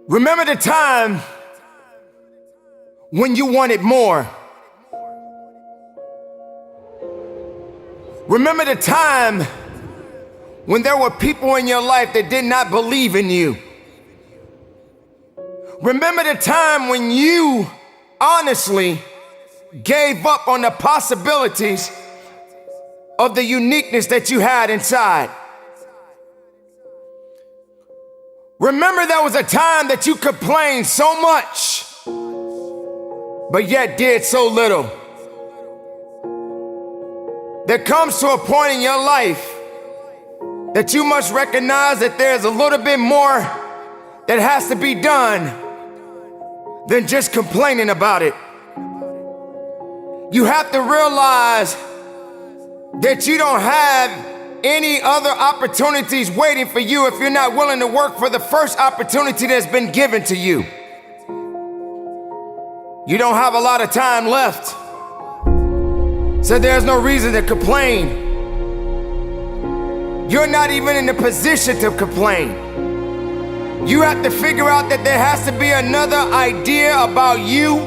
Remember the time when you wanted more. Remember the time when there were people in your life that did not believe in you. Remember the time when you honestly gave up on the possibilities of the uniqueness that you had inside. Remember there was a time that you complained so much, but yet did so little. There comes to a point in your life that you must recognize that there's a little bit more that has to be done than just complaining about it. You have to realize that you don't have any other opportunities waiting for you if you're not willing to work for the first opportunity that's been given to you. You don't have a lot of time left, so there's no reason to complain. You're not even in the position to complain. You have to figure out that there has to be another idea about you,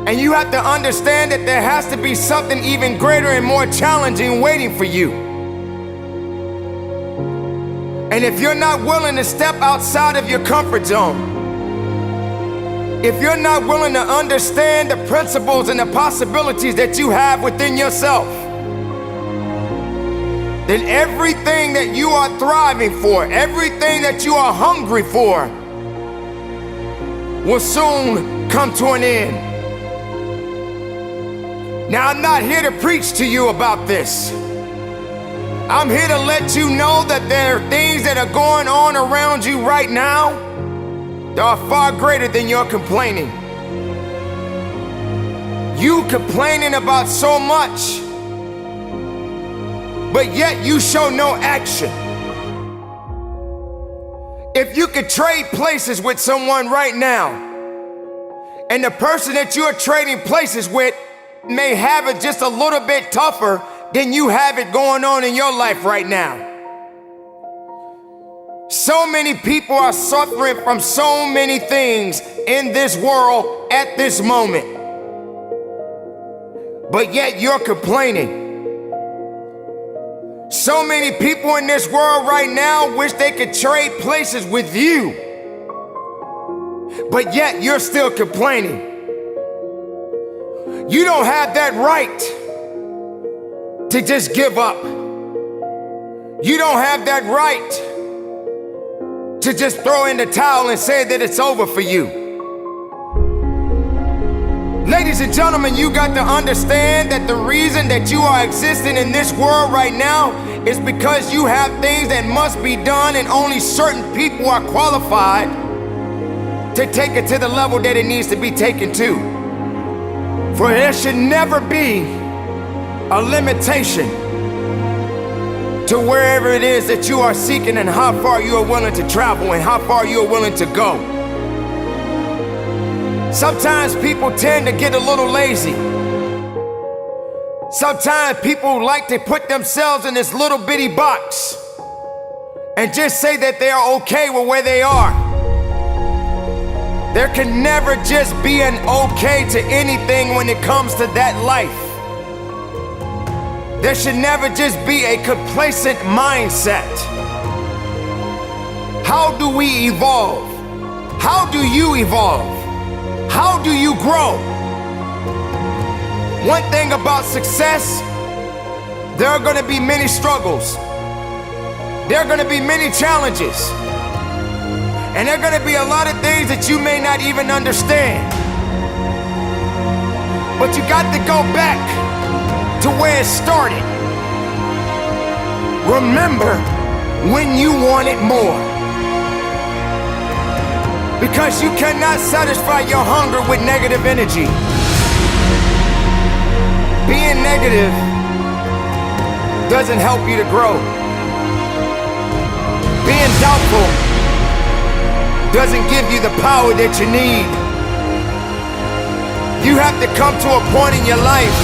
and you have to understand that there has to be something even greater and more challenging waiting for you. And if you're not willing to step outside of your comfort zone, if you're not willing to understand the principles and the possibilities that you have within yourself, then everything that you are thriving for, everything that you are hungry for, will soon come to an end. Now, I'm not here to preach to you about this. I'm here to let you know that there are things that are going on around you right now that are far greater than your complaining. You complaining about so much, but yet you show no action. If you could trade places with someone right now, and the person that you are trading places with may have it just a little bit tougher than you have it going on in your life right now. So many people are suffering from so many things in this world at this moment, but yet you're complaining. So many people in this world right now wish they could trade places with you, but yet you're still complaining. You don't have that right to just give up. You don't have that right to just throw in the towel and say that it's over for you. Ladies and gentlemen, you got to understand that the reason that you are existing in this world right now is because you have things that must be done, and only certain people are qualified to take it to the level that it needs to be taken to. For there should never be a limitation to wherever it is that you are seeking and how far you are willing to travel and how far you are willing to go. Sometimes people tend to get a little lazy. Sometimes people like to put themselves in this little bitty box and just say that they are okay with where they are. There can never just be an okay to anything when it comes to that life. There should never just be a complacent mindset. How do we evolve? How do you evolve? How do you grow? One thing about success, there are going to be many struggles. There are going to be many challenges. And there are going to be a lot of things that you may not even understand. But you got to go back to where it started. Remember when you wanted more. Because you cannot satisfy your hunger with negative energy. Being negative doesn't help you to grow. Being doubtful doesn't give you the power that you need. You have to come to a point in your life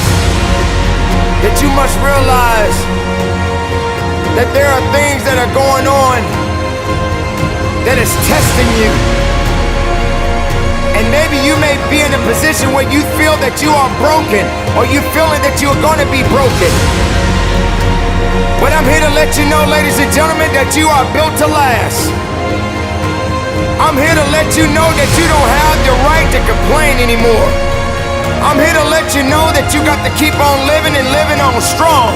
that you must realize that there are things that are going on that is testing you. And maybe you may be in a position where you feel that you are broken, or you feeling that you're gonna be broken. But I'm here to let you know, ladies and gentlemen, that you are built to last. I'm here to let you know that you don't have the right to complain anymore. I'm here to let you know that you got to keep on living and living on strong.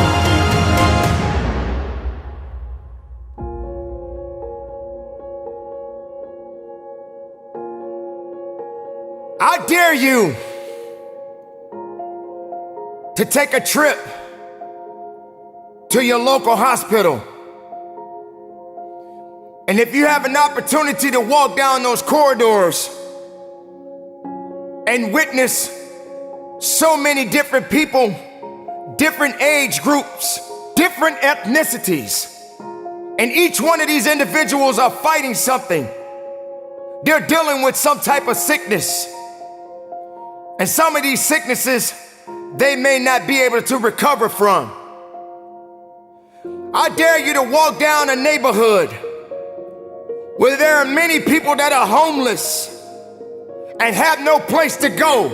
I dare you to take a trip to your local hospital. And if you have an opportunity to walk down those corridors and witness so many different people, different age groups, different ethnicities, and each one of these individuals are fighting something. They're dealing with some type of sickness. And some of these sicknesses, they may not be able to recover from. I dare you to walk down a neighborhood where there are many people that are homeless and have no place to go,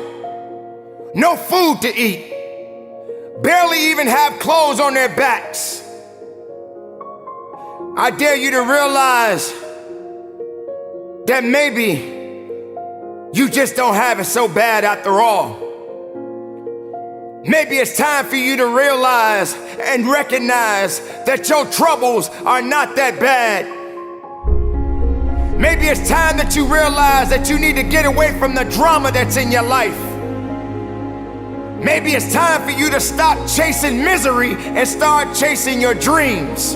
no food to eat, barely even have clothes on their backs. I dare you to realize that maybe you just don't have it so bad after all. Maybe it's time for you to realize and recognize that your troubles are not that bad. Maybe it's time that you realize that you need to get away from the drama that's in your life. Maybe it's time for you to stop chasing misery and start chasing your dreams.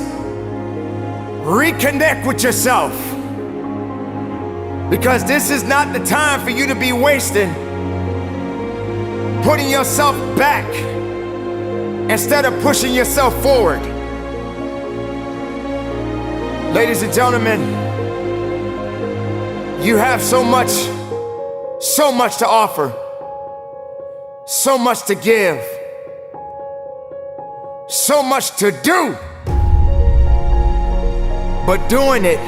Reconnect with yourself. Because this is not the time for you to be wasting, putting yourself back instead of pushing yourself forward. Ladies and gentlemen, you have so much to offer, so much to give, so much to do. But doing it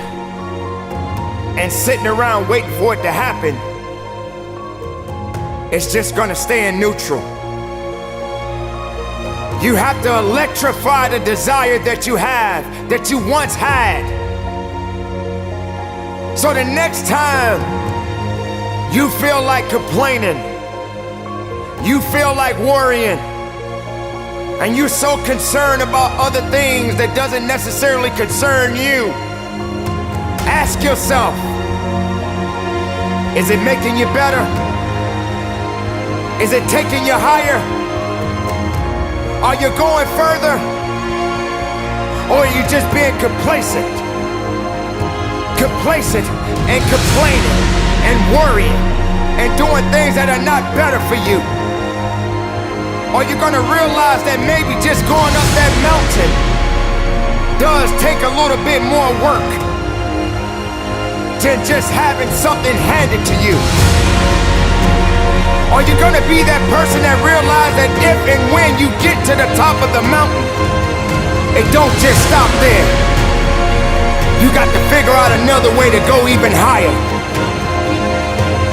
and sitting around waiting for it to happen, it's just gonna stay in neutral. You have to electrify the desire that you have, that you once had. So the next time you feel like complaining, you feel like worrying, and you're so concerned about other things that doesn't necessarily concern you, ask yourself, is it making you better? Is it taking you higher? Are you going further? Or are you just being complacent? Complacent and complaining and worrying and doing things that are not better for you? Are you gonna realize that maybe just going up that mountain does take a little bit more work than just having something handed to you? Are you gonna be that person that realizes that if and when you get to the top of the mountain, it don't just stop there? You got to figure out another way to go even higher.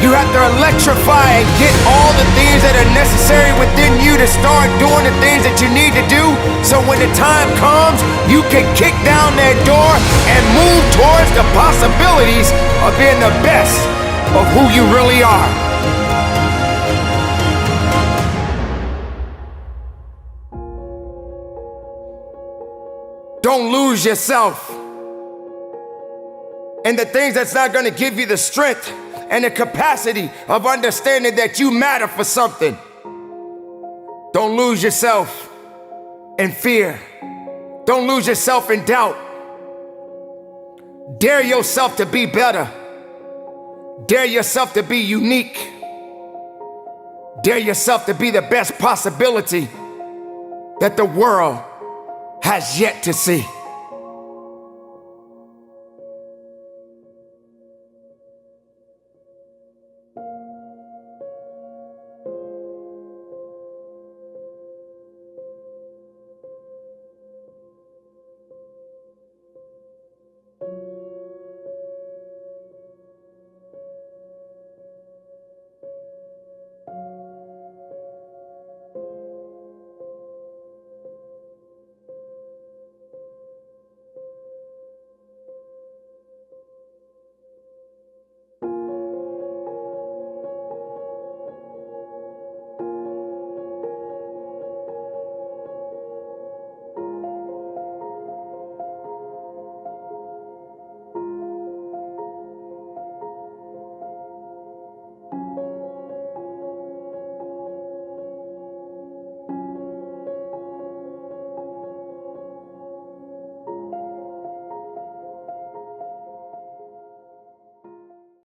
You have to electrify and get all the things that are necessary within you to start doing the things that you need to do, so when the time comes, you can kick down that door and move towards the possibilities of being the best of who you really are. Don't lose yourself in the things that's not gonna give you the strength and the capacity of understanding that you matter for something. Don't lose yourself in fear. Don't lose yourself in doubt. Dare yourself to be better. Dare yourself to be unique. Dare yourself to be the best possibility that the world has yet to see.